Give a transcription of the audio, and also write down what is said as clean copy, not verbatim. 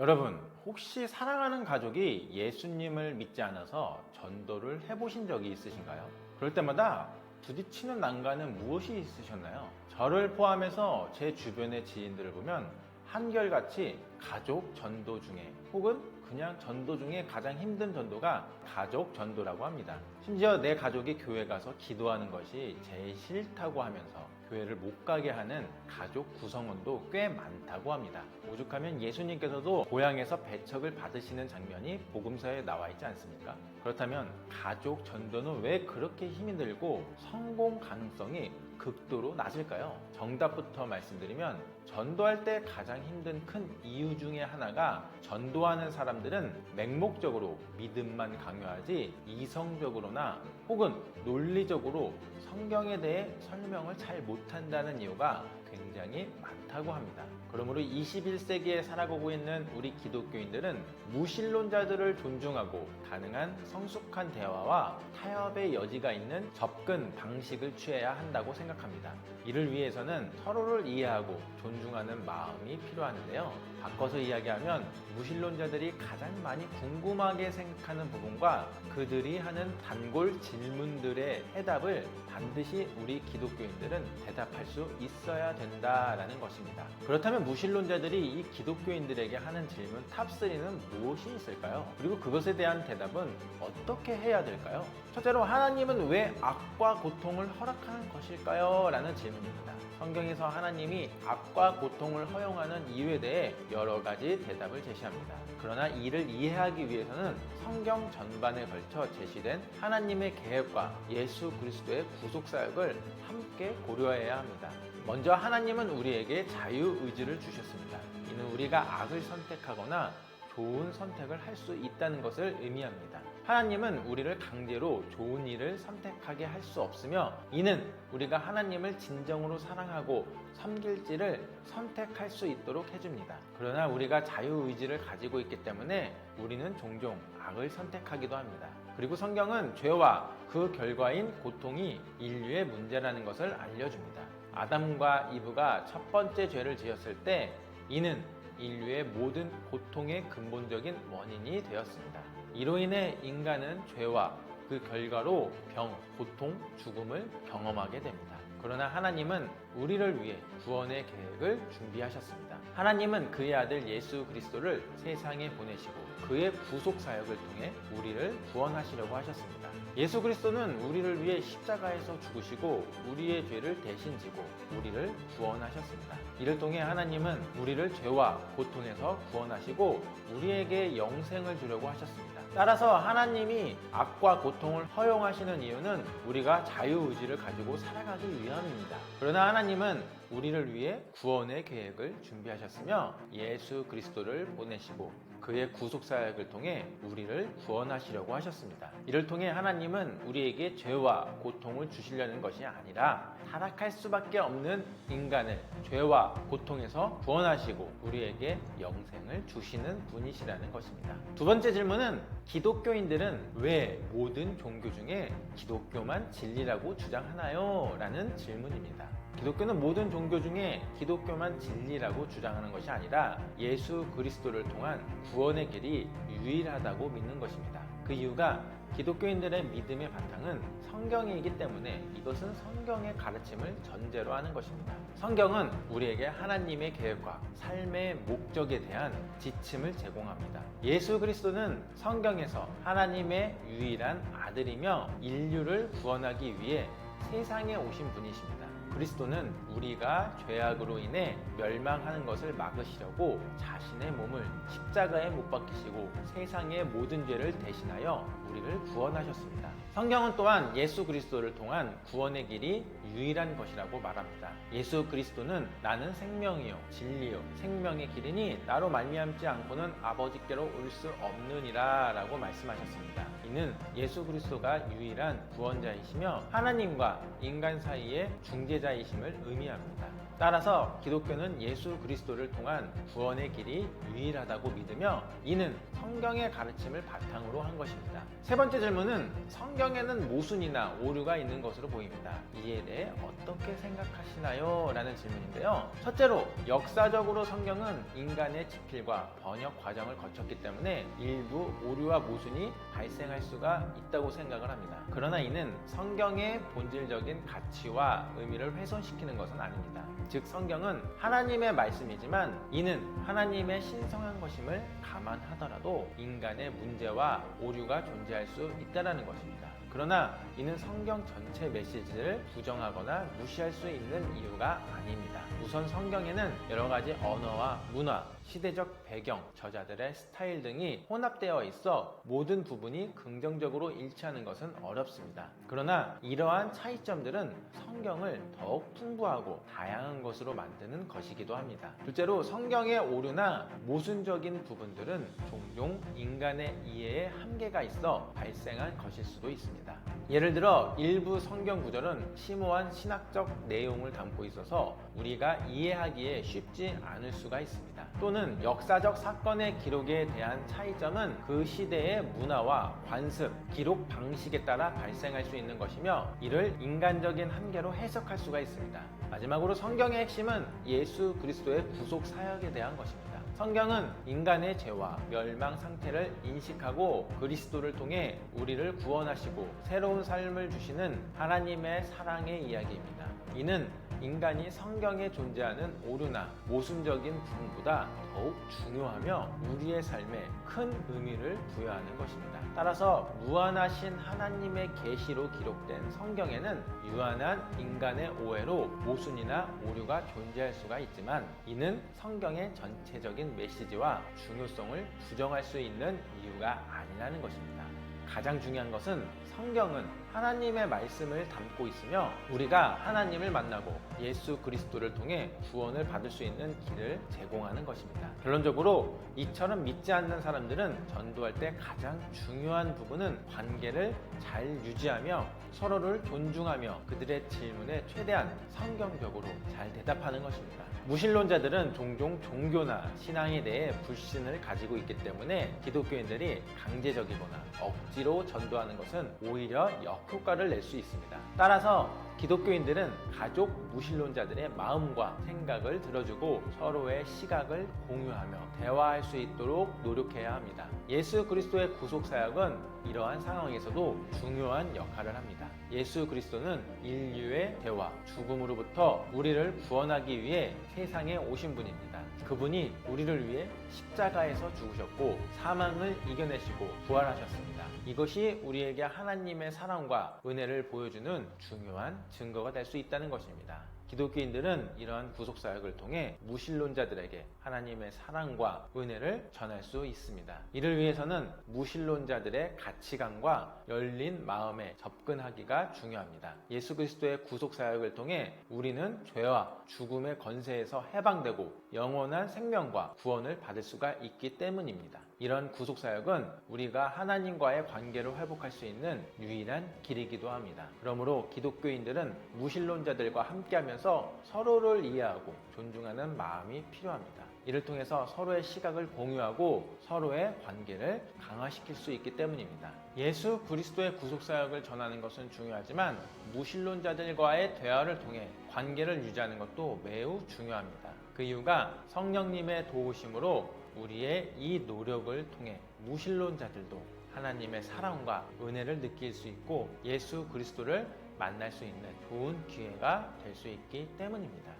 여러분, 혹시 사랑하는 가족이 예수님을 믿지 않아서 전도를 해보신 적이 있으신가요? 그럴 때마다 부딪히는 난관은 무엇이 있으셨나요? 저를 포함해서 제 주변의 지인들을 보면 한결같이 가족 전도 중에 혹은 그냥 전도 중에 가장 힘든 전도가 가족 전도라고 합니다. 심지어 내 가족이 교회 가서 기도하는 것이 제일 싫다고 하면서 교회를 못 가게 하는 가족 구성원도 꽤 많다고 합니다. 오죽하면 예수님께서도 고향에서 배척을 받으시는 장면이 복음서에 나와 있지 않습니까? 그렇다면 가족 전도는 왜 그렇게 힘이 들고 성공 가능성이 극도로 낮을까요? 정답부터 말씀드리면 전도할 때 가장 힘든 큰 이유 중에 하나가 전도하는 사람들은 맹목적으로 믿음만 강요하지 이성적으로나 혹은 논리적으로 성경에 대해 설명을 잘 못한다는 이유가 굉장히 많다고 합니다. 그러므로 21세기에 살아가고 있는 우리 기독교인들은 무신론자들을 존중하고 가능한 성숙한 대화와 타협의 여지가 있는 접근 방식을 취해야 한다고 생각합니다. 이를 위해서는 서로를 이해하고 존중하는 마음이 필요한데요. 바꿔서 이야기하면 무신론자들이 가장 많이 궁금하게 생각하는 부분과 그들이 하는 단골 질문들의 해답을 반드시 우리 기독교인들은 대답할 수 있어야 된다라는 것입니다. 그렇다면 무신론자들이 이 기독교인들에게 하는 질문 탑3는 무엇이 있을까요? 그리고 그것에 대한 대답은 어떻게 해야 될까요? 첫째로, 하나님은 왜 악과 고통을 허락하는 것일까요? 라는 질문입니다. 성경에서 하나님이 악과 고통을 허용하는 이유에 대해 여러 가지 대답을 제시합니다. 그러나 이를 이해하기 위해서는 성경 전반에 걸쳐 제시된 하나님의 계획과 예수 그리스도의 구속 사역을 함께 고려해야 합니다. 먼저 하나님은 우리에게 자유의지를 주셨습니다. 이는 우리가 악을 선택하거나 좋은 선택을 할 수 있다는 것을 의미합니다. 하나님은 우리를 강제로 좋은 일을 선택하게 할 수 없으며 이는 우리가 하나님을 진정으로 사랑하고 섬길지를 선택할 수 있도록 해줍니다. 그러나 우리가 자유의지를 가지고 있기 때문에 우리는 종종 악을 선택하기도 합니다. 그리고 성경은 죄와 그 결과인 고통이 인류의 문제라는 것을 알려줍니다. 아담과 이브가 첫 번째 죄를 지었을 때 이는 인류의 모든 고통의 근본적인 원인이 되었습니다. 이로 인해 인간은 죄와 그 결과로 병, 고통, 죽음을 경험하게 됩니다. 그러나 하나님은 우리를 위해 구원의 계획을 준비하셨습니다. 하나님은 그의 아들 예수 그리스도를 세상에 보내시고 그의 구속 사역을 통해 우리를 구원하시려고 하셨습니다. 예수 그리스도는 우리를 위해 십자가에서 죽으시고 우리의 죄를 대신 지고 우리를 구원하셨습니다. 이를 통해 하나님은 우리를 죄와 고통에서 구원하시고 우리에게 영생을 주려고 하셨습니다. 따라서 하나님이 악과 고통을 허용하시는 이유는 우리가 자유의지를 가지고 살아가기 위함입니다. 그러나 하나님은 우리를 위해 구원의 계획을 준비하셨으며 예수 그리스도를 보내시고 그의 구속 사역을 통해 우리를 구원하시려고 하셨습니다. 이를 통해 하나님은 우리에게 죄와 고통을 주시려는 것이 아니라 타락할 수밖에 없는 인간을 죄와 고통에서 구원하시고 우리에게 영생을 주시는 분이시라는 것입니다. 두 번째 질문은, 기독교인들은 왜 모든 종교 중에 기독교만 진리라고 주장하나요? 라는 질문입니다. 기독교는 모든 종교 중에 기독교만 진리라고 주장하는 것이 아니라 예수 그리스도를 통한 구원의 길이 유일하다고 믿는 것입니다. 그 이유가 기독교인들의 믿음의 바탕은 성경이기 때문에 이것은 성경의 가르침을 전제로 하는 것입니다. 성경은 우리에게 하나님의 계획과 삶의 목적에 대한 지침을 제공합니다. 예수 그리스도는 성경에서 하나님의 유일한 아들이며 인류를 구원하기 위해 세상에 오신 분이십니다. 그리스도는 우리가 죄악으로 인해 멸망하는 것을 막으시려고 자신의 몸을 십자가에 못 박히시고 세상의 모든 죄를 대신하여 우리를 구원하셨습니다. 성경은 또한 예수 그리스도를 통한 구원의 길이 유일한 것이라고 말합니다. 예수 그리스도는 나는 생명이요 진리요 생명의 길이니 나로 말미암지 않고는 아버지께로 올 수 없느니라 라고 말씀하셨습니다. 이는 예수 그리스도가 유일한 구원자이시며 하나님과 인간 사이의 중재자이심을 의미합니다. 따라서 기독교는 예수 그리스도를 통한 구원의 길이 유일하다고 믿으며 이는 성경의 가르침을 바탕으로 한 것입니다. 세 번째 질문은 성경에는 모순이나 오류가 있는 것으로 보입니다. 이에 대해 어떻게 생각하시나요? 라는 질문인데요. 첫째로 역사적으로 성경은 인간의 집필과 번역 과정을 거쳤기 때문에 일부 오류와 모순이 발생할 수가 있다고 생각을 합니다. 그러나 이는 성경의 본질적인 가치와 의미를 훼손시키는 것은 아닙니다. 즉 성경은 하나님의 말씀이지만 이는 하나님의 신성한 것임을 감안하더라도 인간의 문제와 오류가 존재할 수 있다는 것입니다. 그러나 이는 성경 전체 메시지를 부정하거나 무시할 수 있는 이유가 아닙니다. 우선 성경에는 여러 가지 언어와 문화, 시대적 배경, 저자들의 스타일 등이 혼합되어 있어 모든 부분이 긍정적으로 일치하는 것은 어렵습니다. 그러나 이러한 차이점들은 성경을 더욱 풍부하고 다양한 것으로 만드는 것이기도 합니다. 둘째로 성경의 오류나 모순적인 부분들은 종종 인간의 이해에 한계가 있어 발생한 것일 수도 있습니다. 예를 들어 일부 성경 구절은 심오한 신학적 내용을 담고 있어서 우리가 이해하기에 쉽지 않을 수가 있습니다. 또는 역사적 사건의 기록에 대한 차이점은 그 시대의 문화와 관습, 기록 방식에 따라 발생할 수 있는 것이며 이를 인간적인 한계로 해석할 수가 있습니다. 마지막으로 성경의 핵심은 예수 그리스도의 구속 사역에 대한 것입니다. 성경은 인간의 죄와 멸망 상태를 인식하고 그리스도를 통해 우리를 구원하시고 새로운 삶을 주시는 하나님의 사랑의 이야기입니다. 이는 인간이 성경에 존재하는 오류나 모순적인 부분보다 더욱 중요하며 우리의 삶에 큰 의미를 부여하는 것입니다. 따라서 무한하신 하나님의 계시로 기록된 성경에는 유한한 인간의 오해로 모순이나 오류가 존재할 수가 있지만 이는 성경의 전체적인 메시지와 중요성을 부정할 수 있는 이유가 아니라는 것입니다. 가장 중요한 것은 성경은 하나님의 말씀을 담고 있으며 우리가 하나님을 만나고 예수 그리스도를 통해 구원을 받을 수 있는 길을 제공하는 것입니다. 결론적으로 이처럼 믿지 않는 사람들은 전도할 때 가장 중요한 부분은 관계를 잘 유지하며 서로를 존중하며 그들의 질문에 최대한 성경적으로 잘 대답하는 것입니다. 무신론자들은 종종 종교나 신앙에 대해 불신을 가지고 있기 때문에 기독교인들이 강제적이거나 억지로 전도하는 것은 오히려 역효과를 낼 수 있습니다. 따라서 기독교인들은 가족 무신론자들의 마음과 생각을 들어주고 서로의 시각을 공유하며 대화할 수 있도록 노력해야 합니다. 예수 그리스도의 구속 사역은 이러한 상황에서도 중요한 역할을 합니다. 예수 그리스도는 인류의 죄와 죽음으로부터 우리를 구원하기 위해 세상에 오신 분입니다. 그분이 우리를 위해 십자가에서 죽으셨고 사망을 이겨내시고 부활하셨습니다. 이것이 우리에게 하나님의 사랑과 은혜를 보여주는 중요한 증거가 될 수 있다는 것입니다. 기독교인들은 이러한 구속사역을 통해 무신론자들에게 하나님의 사랑과 은혜를 전할 수 있습니다. 이를 위해서는 무신론자들의 가치관과 열린 마음에 접근하기가 중요합니다. 예수 그리스도의 구속사역을 통해 우리는 죄와 죽음의 권세에서 해방되고 영원한 생명과 구원을 받을 수가 있기 때문입니다. 이런 구속사역은 우리가 하나님과의 관계를 회복할 수 있는 유일한 길이기도 합니다. 그러므로 기독교인들은 무신론자들과 함께하면서 서로를 이해하고 존중하는 마음이 필요합니다. 이를 통해서 서로의 시각을 공유하고 서로의 관계를 강화시킬 수 있기 때문입니다. 예수 그리스도의 구속사역을 전하는 것은 중요하지만 무신론자들과의 대화를 통해 관계를 유지하는 것도 매우 중요합니다. 그 이유가 성령님의 도우심으로 우리의 이 노력을 통해 무신론자들도 하나님의 사랑과 은혜를 느낄 수 있고 예수 그리스도를 만날 수 있는 좋은 기회가 될 수 있기 때문입니다.